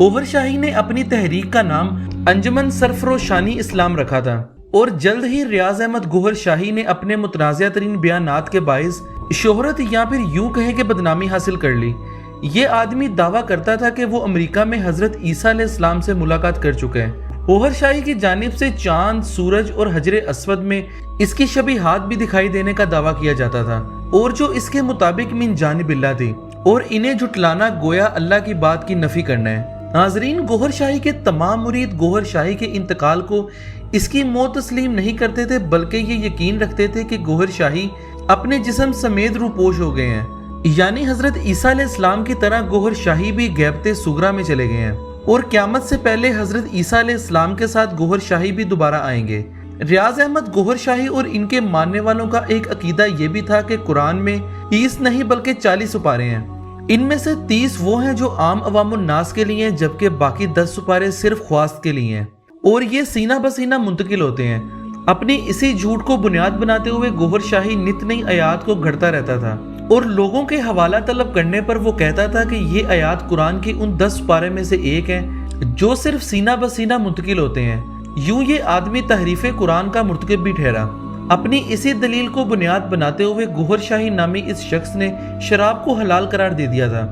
गोहर शाही ने अपनी तहरीक का नाम अंजुमन सरफरोशानी इस्लाम रखा था और जल्द ही रियाज अहमद गोहर शाही ने अपने मुतनाज़िया तरीन बयानात के बाइस शोहरत या फिर यूं कहें कि बदनामी हासिल कर ली। ये आदमी दावा करता था कि वो अमेरिका में हजरत ईसा अलैहिस्सलाम से मुलाकात कर चुका है। गोहर शाही की जानिब से चांद, सूरज और हजरे अस्वद में इसकी शबीहात भी दिखाई देने का दावा किया जाता था और जो इसके मुताबिक मिन जानिबिल्लाह थी और इन्हें जुटलाना गोया अल्लाह की बात की नफी करना है। नाजरीन, गोहर शाही के तमाम मुरीद गोहर शाही के इंतकाल को इसकी मौत तस्लीम नहीं करते थे, बल्कि ये यकीन रखते थे कि गोहर शाही अपने जिस्म समेत रूपोश हो गए हैं, यानी हजरत ईसा अलैहिस्सलाम की तरह गोहर शाही भी गैबते सुगरा में चले गए हैं और क़यामत से पहले हजरत ईसा अलैहिस्सलाम के साथ गोहर शाही भी दोबारा आएंगे। रियाज अहमद गोहर शाही और इनके मानने वालों का एक अकीदा ये भी था कि कुरान में 30 नहीं बल्कि 40 सुपारे हैं। इनमें से 30 वो हैं जो आम अवामुन नास के लिए हैं, जबकि बाकी 10 सुपारे सिर्फ ख्वास्त के लिए हैं और ये सीना बसीना मुंतकिल होते हैं। अपनी इसी झूठ को बुनियाद बनाते हुए गोहर शाही नित नई आयात को घड़ता रहता था और लोगों के हवाला तलब करने पर वो कहता था कि ये आयात कुरान की उन 10 सुपारे में से एक है जो सिर्फ सीना बसीना मुंतकिल होते हैं। यूं ये आदमी तहरीफ कुरान का मुर्तकिब भी ठहरा। अपनी इसी दलील को बुनियाद बनाते हुए गोहर शाही नामी इस शख्स ने शराब को हलाल करार दे दिया था।